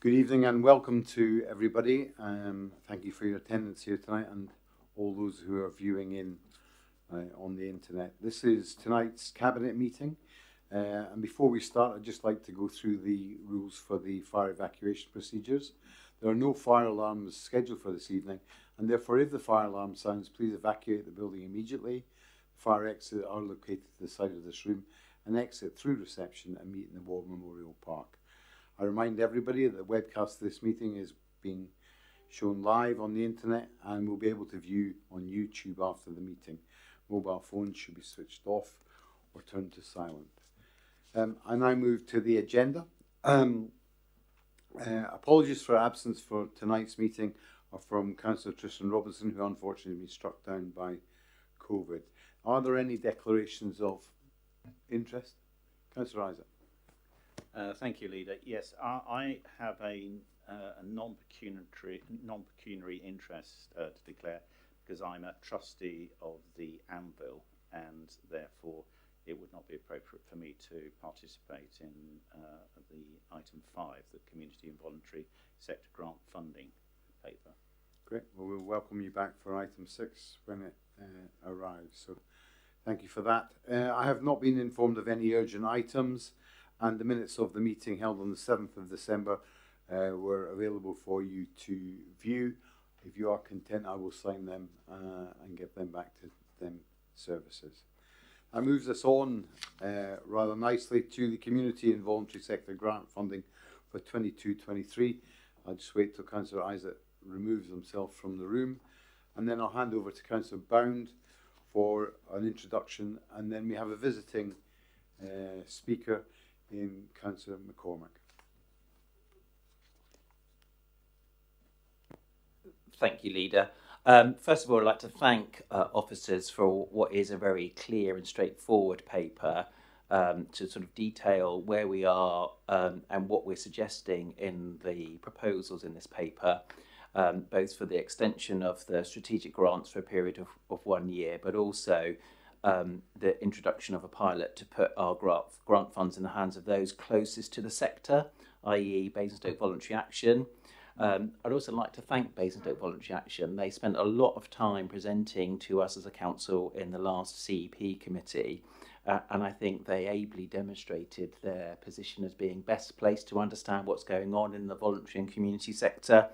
Good evening and welcome to everybody. Thank you for your attendance here tonight and all those who are viewing in on the internet. This is tonight's Cabinet meeting, and before we start, I'd just like to go through the rules for the fire evacuation procedures. There are no fire alarms scheduled for this evening, and therefore if the fire alarm sounds, please evacuate the building immediately. Fire exits are located to the side of this room, and exit through reception and meet in the War Memorial Park. I remind everybody that the webcast of this meeting is being shown live on the internet and will be able to view on YouTube after the meeting. Mobile phones should be switched off or turned to silent. I now move to the agenda. Apologies for absence for tonight's meeting are from Councillor Tristan Robinson, who unfortunately been struck down by COVID. Are there any declarations of interest? Councillor Isaac. Thank you, Leader. Yes, I have a non-pecuniary interest to declare because I'm a trustee of the Anvil, and therefore it would not be appropriate for me to participate in the item 5, the community and voluntary sector grant funding paper. Great. Well, we'll welcome you back for item 6 when it arrives. So thank you for that. I have not been informed of any urgent items, and the minutes of the meeting held on the 7th of December were available for you to view. If you are content, I will sign them and get them back to them services. That moves us on rather nicely to the community and voluntary sector grant funding for 22-23. I'll just wait till Councillor Isaac removes himself from the room, and then I'll hand over to Councillor Bound for an introduction, and then we have a visiting speaker in Councillor McCormack. Thank you, Leader. First of all, I'd like to thank officers for what is a very clear and straightforward paper to sort of detail where we are and what we're suggesting in the proposals in this paper, both for the extension of the strategic grants for a period of 1 year, but also the introduction of a pilot to put our grant funds in the hands of those closest to the sector, i.e. Basingstoke Voluntary Action. I'd also like to thank Basingstoke Voluntary Action. They spent a lot of time presenting to us as a council in the last CEP committee, and I think they ably demonstrated their position as being best placed to understand what's going on in the voluntary and community sector,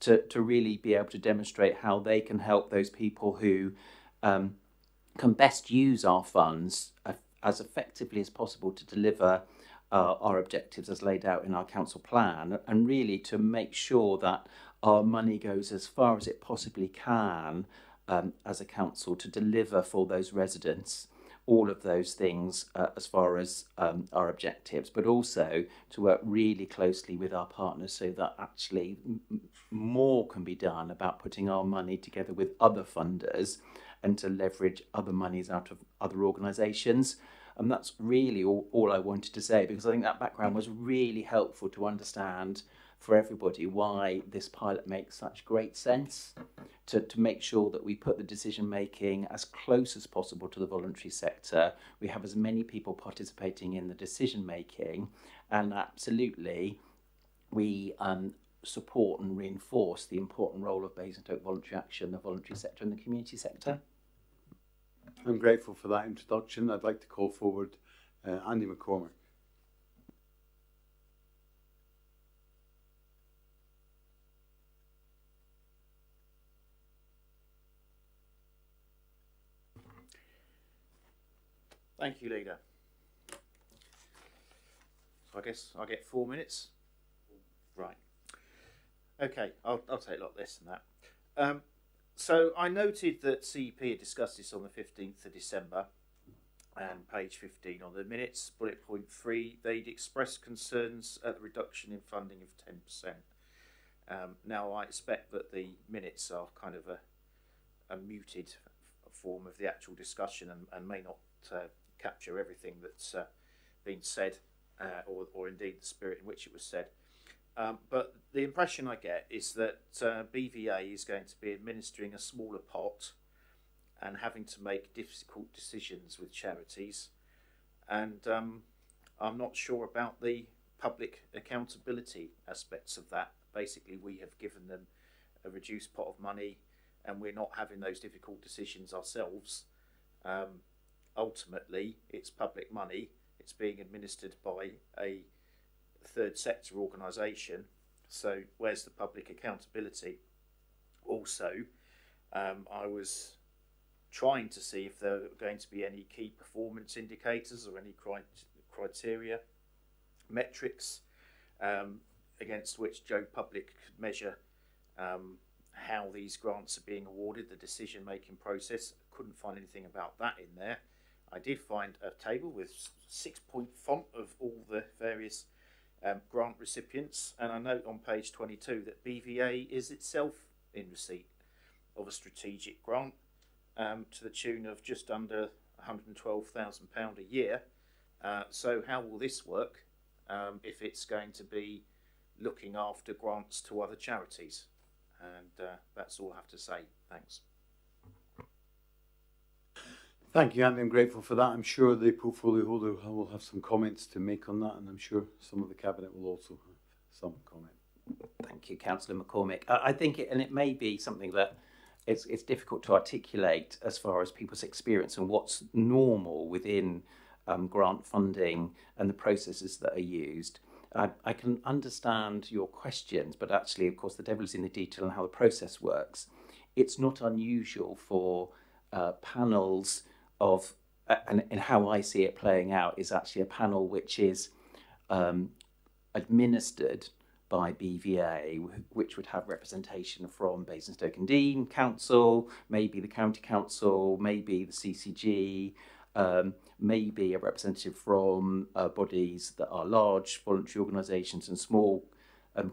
to really be able to demonstrate how they can help those people who can best use our funds as effectively as possible to deliver our objectives as laid out in our council plan, and really to make sure that our money goes as far as it possibly can as a council to deliver for those residents all of those things as far as our objectives, but also to work really closely with our partners so that actually more can be done about putting our money together with other funders and to leverage other monies out of other organisations. And that's really all I wanted to say, because I think that background was really helpful to understand for everybody why this pilot makes such great sense, to make sure that we put the decision making as close as possible to the voluntary sector. We have as many people participating in the decision making, and absolutely we support and reinforce the important role of Basingstoke Voluntary Action, the voluntary sector and the community sector. I'm grateful for that introduction. I'd like to call forward Andy McCormack. Thank you, Leader. So I guess I'll get 4 minutes. Right. Okay, I'll take a lot less than that. So I noted that CEP had discussed this on the 15th of December, and page 15 on the minutes, bullet point 3, they'd expressed concerns at the reduction in funding of 10%. Now I expect that the minutes are kind of a muted form of the actual discussion and may not capture everything that's been said, or indeed the spirit in which it was said. But the impression I get is that BVA is going to be administering a smaller pot and having to make difficult decisions with charities. And I'm not sure about the public accountability aspects of that. Basically, we have given them a reduced pot of money, and we're not having those difficult decisions ourselves. Ultimately, it's public money. It's being administered by a third sector organisation. So where's the public accountability? Also, I was trying to see if there were going to be any key performance indicators or any criteria, metrics against which Joe Public could measure how these grants are being awarded, the decision-making process. Couldn't find anything about that in there. I did find a table with 6-point font of all the various grant recipients, and I note on page 22 that BVA is itself in receipt of a strategic grant to the tune of just under £112,000 a year. So how will this work if it's going to be looking after grants to other charities? And that's all I have to say. Thanks. Thank you, Andy. I'm grateful for that. I'm sure the portfolio holder will have some comments to make on that, and I'm sure some of the Cabinet will also have some comment. Thank you, Councillor McCormick. I think it may be something that it's difficult to articulate as far as people's experience and what's normal within grant funding and the processes that are used. I can understand your questions, but actually, of course, the devil is in the detail and how the process works. It's not unusual for panels of, and how I see it playing out is actually a panel which is administered by BVA, which would have representation from Basingstoke and Deane Council, maybe the County Council, maybe the CCG, maybe a representative from bodies that are large voluntary organisations and small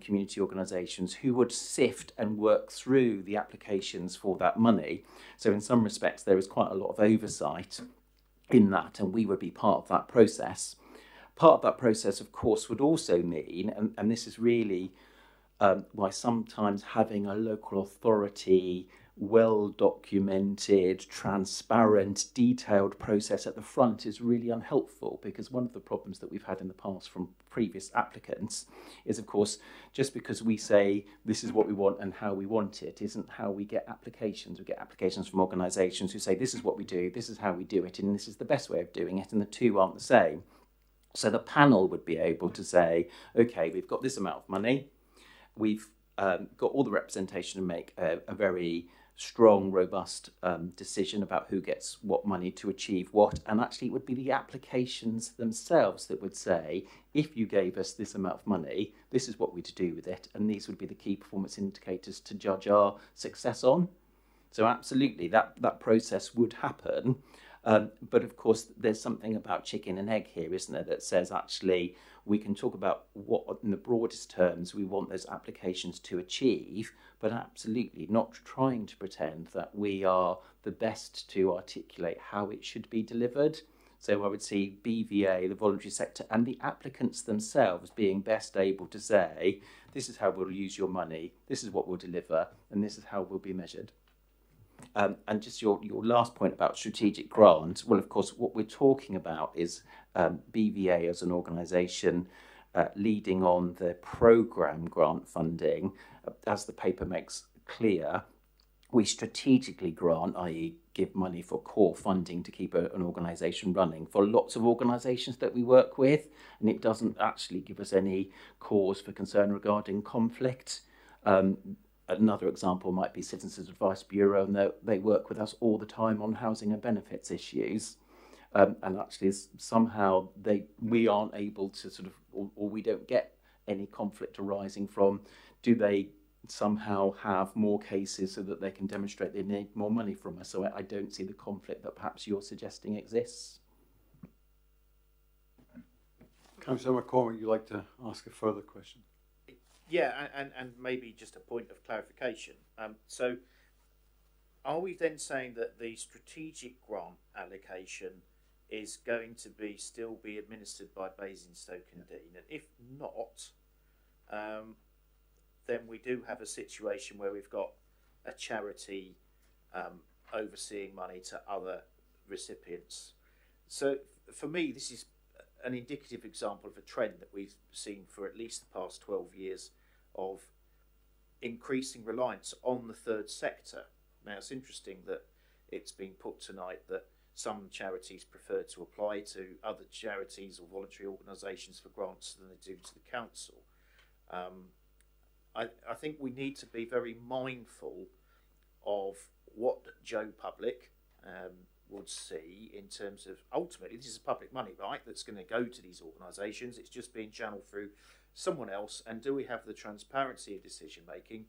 community organisations who would sift and work through the applications for that money. So in some respects, there is quite a lot of oversight in that, and we would be part of that process. Part of that process, of course, would also mean, and this is really why sometimes having a local authority, well-documented, transparent, detailed process at the front is really unhelpful, because one of the problems that we've had in the past from previous applicants is, of course, just because we say this is what we want and how we want it isn't how we get applications. We get applications from organisations who say this is what we do, this is how we do it, and this is the best way of doing it, and the two aren't the same. So the panel would be able to say, okay, we've got this amount of money, we've got all the representation and make a very strong, robust decision about who gets what money to achieve what. And actually it would be the applications themselves that would say, if you gave us this amount of money, this is what we're to do with it. And these would be the key performance indicators to judge our success on. So absolutely, that process would happen. But of course, there's something about chicken and egg here, isn't there, that says actually we can talk about what, in the broadest terms, we want those applications to achieve, but absolutely not trying to pretend that we are the best to articulate how it should be delivered. So I would see BVA, the voluntary sector, and the applicants themselves being best able to say, this is how we'll use your money, this is what we'll deliver, and this is how we'll be measured. And just your last point about strategic grant, well, of course, what we're talking about is BVA as an organisation leading on the programme grant funding. As the paper makes clear, we strategically grant, i.e. give money for core funding to keep an organisation running for lots of organisations that we work with, and it doesn't actually give us any cause for concern regarding conflict. Another example might be Citizens Advice Bureau, and they work with us all the time on housing and benefits issues. And actually, somehow we aren't able to sort of, or we don't get any conflict arising from, do they somehow have more cases so that they can demonstrate they need more money from us? So I don't see the conflict that perhaps you're suggesting exists. Councillor McCormick, would you like to ask a further question? Yeah, and maybe just a point of clarification. So are we then saying that the strategic grant allocation is going to still be administered by Basingstoke and Deane? And if not, then we do have a situation where we've got a charity overseeing money to other recipients. So for me, this is an indicative example of a trend that we've seen for at least the past 12 years of increasing reliance on the third sector. Now, it's interesting that it's been put tonight that some charities prefer to apply to other charities or voluntary organisations for grants than they do to the council. I think we need to be very mindful of what Joe Public would see in terms of, ultimately this is public money, right, that's going to go to these organisations. It's just being channeled through someone else, and do we have the transparency of decision making?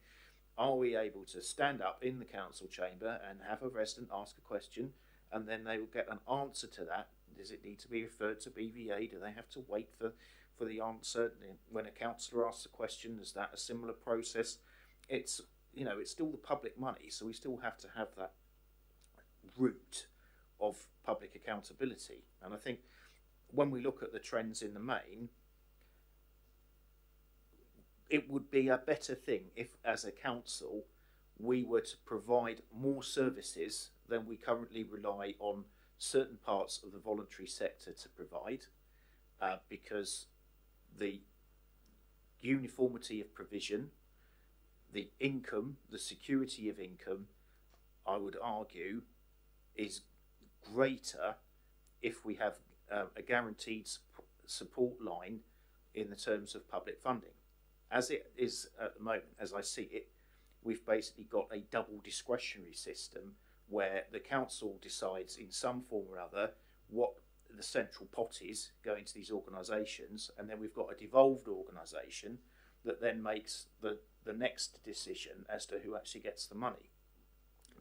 Are we able to stand up in the council chamber and have a resident ask a question, and then they will get an answer to that? Does it need to be referred to BVA? Do they have to wait for the answer? When a councillor asks a question, is that a similar process? It's still the public money, so we still have to have that route of public accountability. And I think when we look at the trends in the main, it would be a better thing if, as a council, we were to provide more services than we currently rely on certain parts of the voluntary sector to provide, because the uniformity of provision, the income, the security of income, I would argue, is greater if we have a guaranteed support line in the terms of public funding. As it is at the moment, as I see it, we've basically got a double discretionary system where the council decides in some form or other what the central pot is going to these organisations, and then we've got a devolved organisation that then makes the next decision as to who actually gets the money.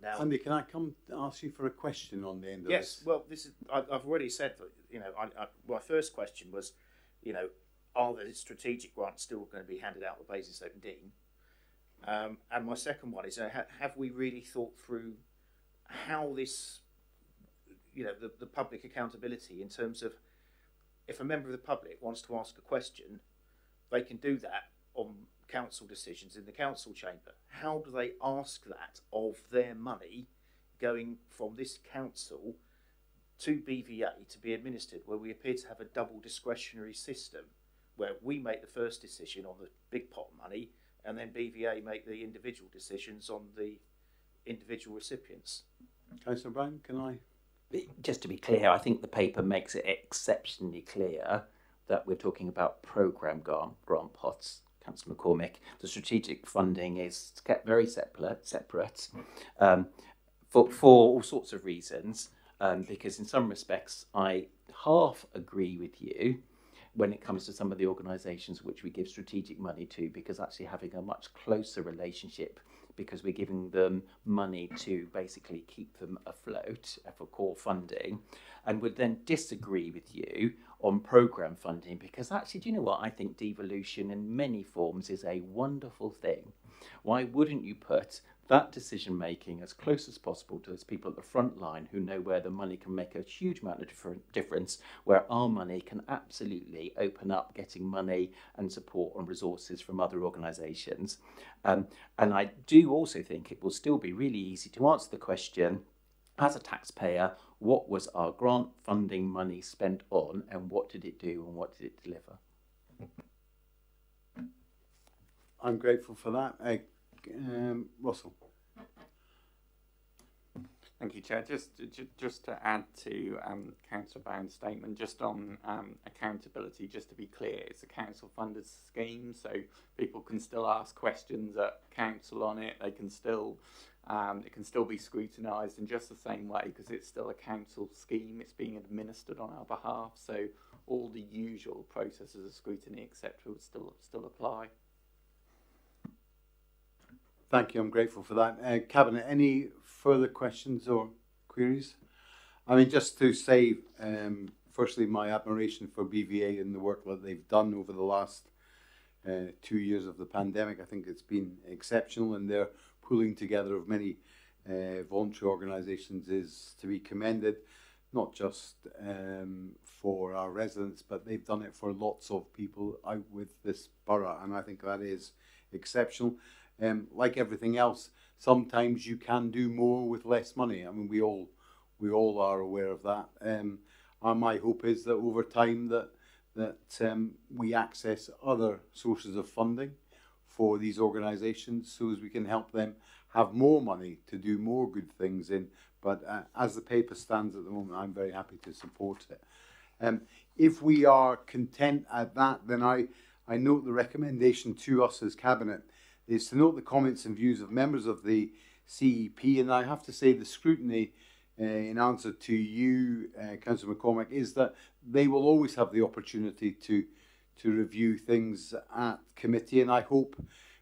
Now, Andy, can I come ask you for a question on the end of yes, this? well, this is, I've already said that, my first question was, are the strategic grants still going to be handed out by Basingstoke and Dean? And my second one is, have we really thought through how this, the public accountability in terms of, if a member of the public wants to ask a question, they can do that on council decisions in the council chamber. How do they ask that of their money going from this council to BVA to be administered, where we appear to have a double discretionary system where we make the first decision on the big pot of money and then BVA make the individual decisions on the individual recipients? Councillor Brown, can I? Just to be clear, I think the paper makes it exceptionally clear that we're talking about programme grant pots. Councillor McCormick, the strategic funding is kept very separate for all sorts of reasons, because in some respects I half agree with you when it comes to some of the organisations which we give strategic money to, because actually having a much closer relationship, because we're giving them money to basically keep them afloat for core funding, and would then disagree with you on programme funding, because actually, do you know what? I think devolution in many forms is a wonderful thing. Why wouldn't you put that decision making as close as possible to those people at the front line who know where the money can make a huge amount of difference, where our money can absolutely open up getting money and support and resources from other organisations. And I do also think it will still be really easy to answer the question, as a taxpayer, what was our grant funding money spent on, and what did it do and what did it deliver? I'm grateful for that. Russell. Thank you, Chair. Just to add to Councillor Brown's statement, just on accountability, just to be clear, it's a council-funded scheme, so people can still ask questions at council on it. They can still, it can still be scrutinised in just the same way, because it's still a council scheme. It's being administered on our behalf, so all the usual processes of scrutiny, etc., would still apply. Thank you, I'm grateful for that. Cabinet, any further questions or queries? I mean, just to say, firstly, my admiration for BVA and the work that they've done over the last 2 years of the pandemic. I think it's been exceptional, and their pulling together of many voluntary organisations is to be commended, not just for our residents, but they've done it for lots of people out with this borough, and I think that is exceptional. Like everything else, sometimes you can do more with less money. I mean, we all are aware of that. And my hope is that over time that that we access other sources of funding for these organisations so as we can help them have more money to do more good things in. But as the paper stands at the moment, I'm very happy to support it. If we are content at that, then I note the recommendation to us as Cabinet is to note the comments and views of members of the CEP, and I have to say the scrutiny in answer to you, Councillor McCormack, is that they will always have the opportunity to review things at committee, and I hope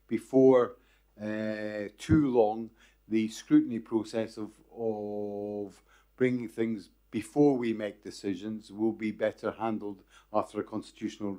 before too long the scrutiny process of bringing things before we make decisions will be better handled after a constitutional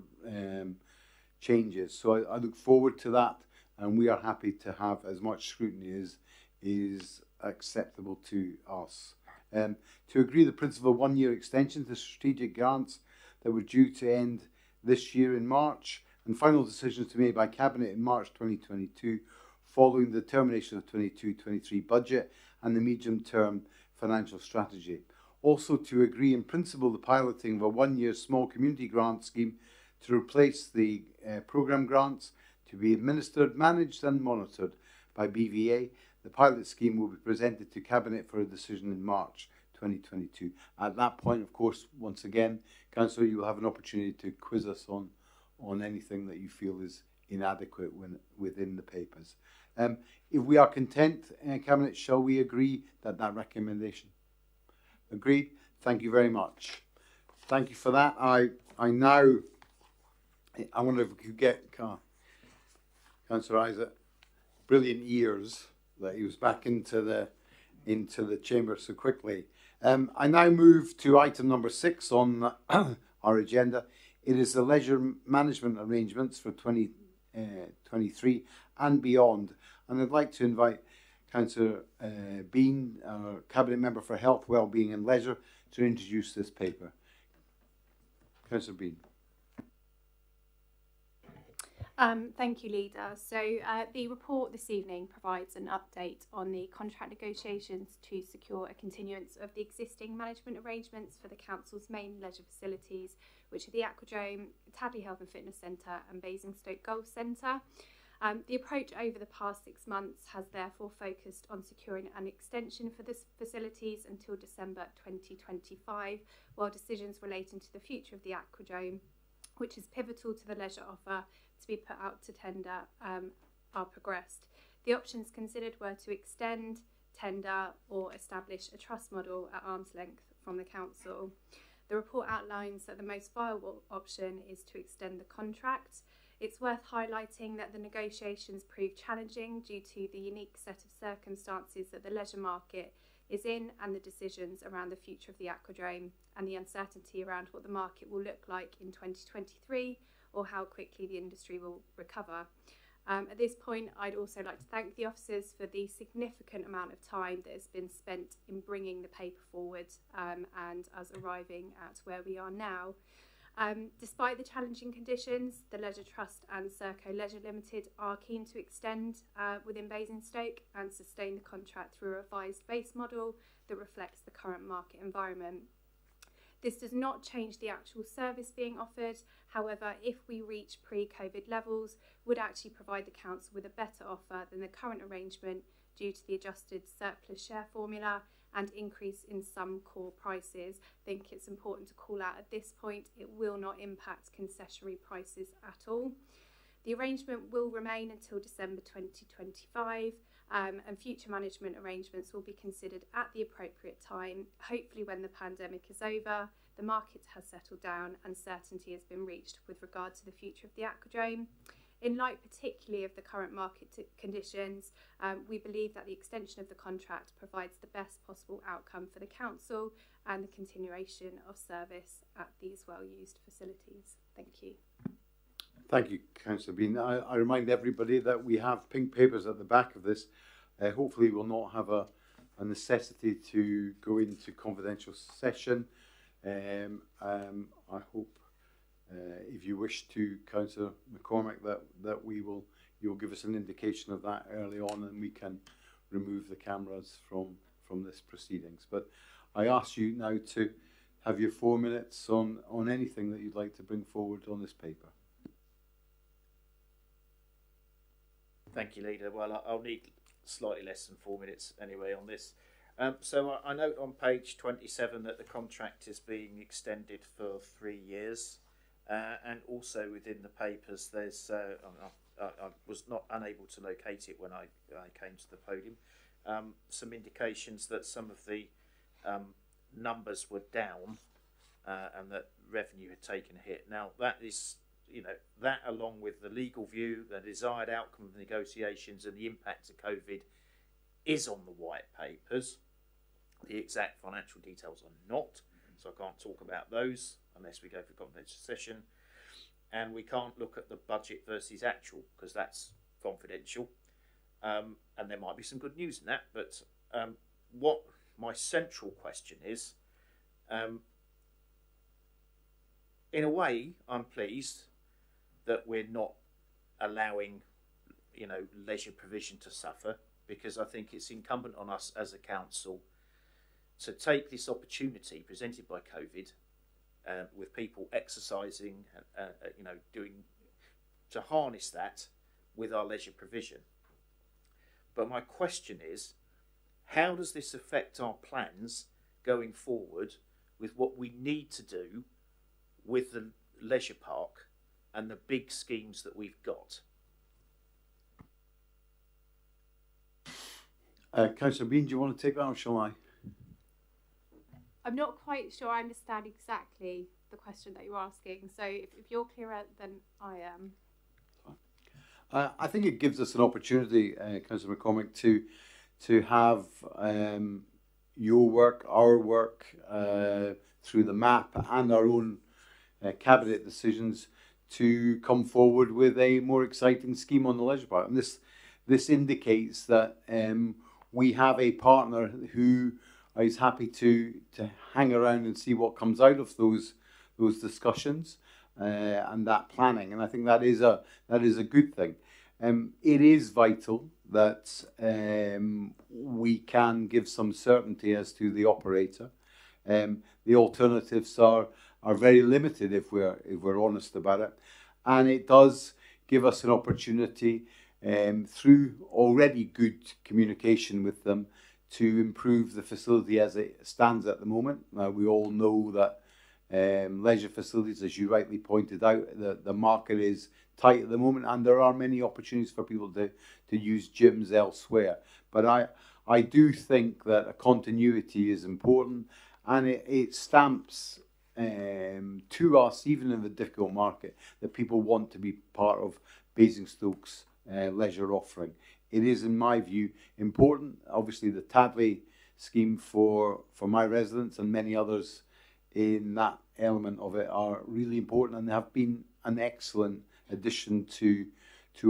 changes. So I look forward to that, and we are happy to have as much scrutiny as is acceptable to us. To agree the principle of 1 year extension to strategic grants that were due to end this year in March, and final decisions to be made by Cabinet in March 2022 following the termination of 22-23 budget and the medium-term financial strategy. Also to agree in principle the piloting of a 1 year small community grant scheme to replace the programme grants to be administered, managed and monitored by BVA. The pilot scheme will be presented to Cabinet for a decision in March 2022. At that point, of course, once again, Councillor, you will have an opportunity to quiz us on anything that you feel is inadequate within the papers. If we are content, Cabinet, shall we agree that recommendation? Agreed? Thank you very much. Thank you for that. I wonder if we could get Councillor Isaac brilliant ears that he was back into the chamber so quickly. I now move to item number 6 on our agenda. It is the leisure management arrangements for 2023 and beyond. And I'd like to invite Councillor Bean, our Cabinet Member for Health, Wellbeing and Leisure, to introduce this paper. Councillor Bean. Thank you, Leader. So the report this evening provides an update on the contract negotiations to secure a continuance of the existing management arrangements for the Council's main leisure facilities, which are the Aquadrome, Tadley Health and Fitness Centre and Basingstoke Centre. The approach over the past 6 months has therefore focused on securing an extension for the facilities until December 2025, while decisions relating to the future of the Aquadrome, which is pivotal to the leisure offer to be put out to tender, are progressed. The options considered were to extend, tender or establish a trust model at arm's length from the Council. The report outlines that the most viable option is to extend the contract. It's worth highlighting that the negotiations proved challenging due to the unique set of circumstances that the leisure market is in and the decisions around the future of the Aquadrome and the uncertainty around what the market will look like in 2023 or how quickly the industry will recover. At this point, I'd also like to thank the officers for the significant amount of time that has been spent in bringing the paper forward and us arriving at where we are now. Despite the challenging conditions, the Leisure Trust and Serco Leisure Limited are keen to extend within Basingstoke and sustain the contract through a revised base model that reflects the current market environment. This does not change the actual service being offered. However, if we reach pre-COVID levels, would actually provide the Council with a better offer than the current arrangement due to the adjusted surplus share formula and increase in some core prices. I think it's important to call out at this point, it will not impact concessionary prices at all. The arrangement will remain until December 2025 and future management arrangements will be considered at the appropriate time, hopefully when the pandemic is over, the market has settled down and certainty has been reached with regard to the future of the Aquadrome. In light particularly of the current market conditions, we believe that the extension of the contract provides the best possible outcome for the Council and the continuation of service at these well-used facilities. Thank you. Thank you, Councillor Bean. I remind everybody that we have pink papers at the back of this. Hopefully we'll not have a necessity to go into confidential session. I hope if you wish to, Councillor McCormack, that you'll give us an indication of that early on and we can remove the cameras from this proceedings. But I ask you now to have your 4 minutes on anything that you'd like to bring forward on this paper. Thank you, Leader. Well, I'll need slightly less than 4 minutes anyway on this. So I note on page 27 that the contract is being extended for 3 years, and also within the papers there's I was not unable to locate it when I came to the podium. Some indications that some of the numbers were down and that revenue had taken a hit. Now that is, that along with the legal view, the desired outcome of the negotiations and the impact of COVID is on the white papers. The exact financial details are not, so I can't talk about those unless we go for confidential session. And we can't look at the budget versus actual because that's confidential. And there might be some good news in that, but what my central question is, in a way, I'm pleased that we're not allowing, leisure provision to suffer, because I think it's incumbent on us as a council to take this opportunity presented by COVID, with people exercising, to harness that with our leisure provision. But my question is, how does this affect our plans going forward with what we need to do with the leisure park and the big schemes that we've got? Councillor Bean, do you want to take that or shall I? I'm not quite sure I understand exactly the question that you're asking. So if you're clearer than I am. I think it gives us an opportunity, Councillor McCormick, to have your work, our work, through the map and our own cabinet decisions to come forward with a more exciting scheme on the leisure park. And this indicates that we have a partner who is happy to hang around and see what comes out of those discussions and that planning. And I think that is a good thing. It is vital that we can give some certainty as to the operator. The alternatives are very limited if we're honest about it, and it does give us an opportunity through already good communication with them to improve the facility as it stands at the moment. We all know that leisure facilities, as you rightly pointed out, the market is tight at the moment, and there are many opportunities for people to use gyms elsewhere. But I do think that a continuity is important, and it stamps to us, even in the difficult market, that people want to be part of Basingstoke's leisure offering. It is, in my view, important. Obviously, the Tadley scheme for my residents and many others in that element of it are really important, and they have been an excellent addition to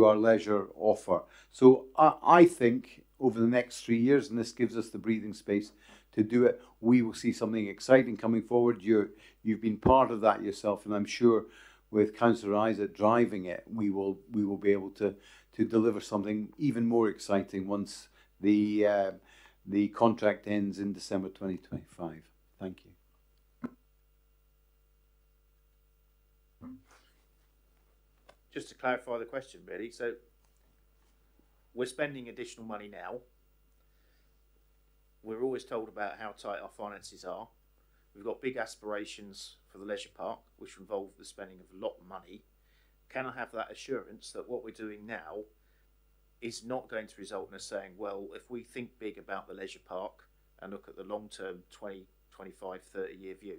our leisure offer. So I think over the next 3 years, and this gives us the breathing space to do it, we will see something exciting coming forward. You've been part of that yourself, and I'm sure with Councillor Isaac driving it, we will be able to deliver something even more exciting once the contract ends in December 2025. Thank you. Just to clarify the question, really. So we're spending additional money now. We're always told about how tight our finances are. We've got big aspirations for the leisure park, which involve the spending of a lot of money. Can I have that assurance that what we're doing now is not going to result in us saying, well, if we think big about the leisure park and look at the long-term 20, 25, 30-year view,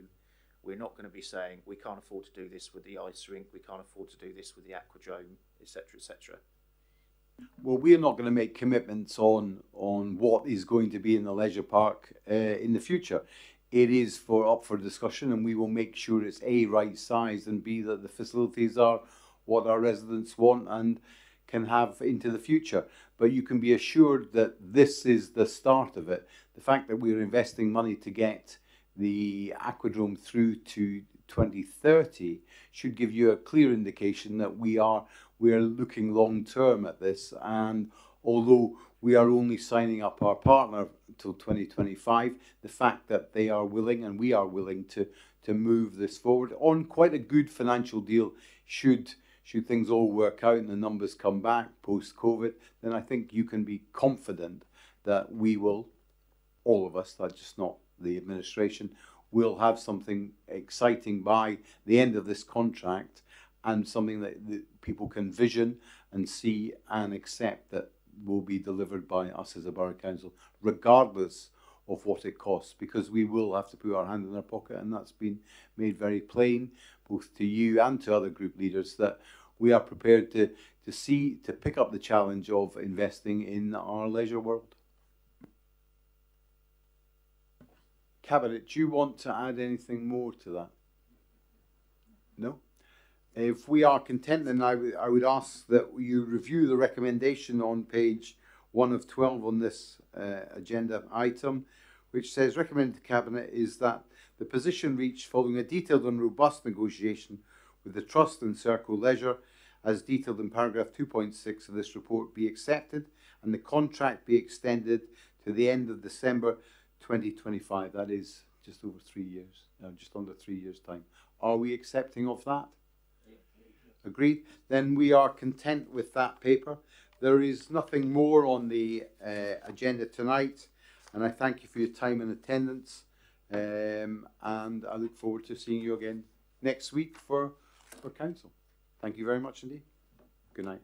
we're not going to be saying we can't afford to do this with the ice rink, we can't afford to do this with the aquadrome, etc., etc. Well, we're not going to make commitments on what is going to be in the leisure park in the future. It is up for discussion, and we will make sure it's A, right size, and B, that the facilities are what our residents want and can have into the future. But you can be assured that this is the start of it. The fact that we're investing money to get the aquadrome through to 2030 should give you a clear indication that we're looking long term at this. And although we are only signing up our partner till 2025. The fact that they are willing and we are willing to move this forward on quite a good financial deal should things all work out and the numbers come back post-COVID, then I think you can be confident that we will, all of us, that's just not the administration, will have something exciting by the end of this contract and something that people can vision and see and accept that will be delivered by us as a borough council, regardless of what it costs, because we will have to put our hand in our pocket, and that's been made very plain, both to you and to other group leaders, that we are prepared to pick up the challenge of investing in our leisure world. Cabinet, do you want to add anything more to that? No? If we are content, then I would ask that you review the recommendation on page 1 of 12 on this agenda item, which says recommended to Cabinet is that the position reached following a detailed and robust negotiation with the Trust and Circle Leisure, as detailed in paragraph 2.6 of this report, be accepted and the contract be extended to the end of December 2025. That is just over 3 years, just under 3 years' time. Are we accepting of that? Agreed. Then we are content with that paper. There is nothing more on the agenda tonight, and I thank you for your time and attendance, and I look forward to seeing you again next week for council. Thank you very much indeed. Good night.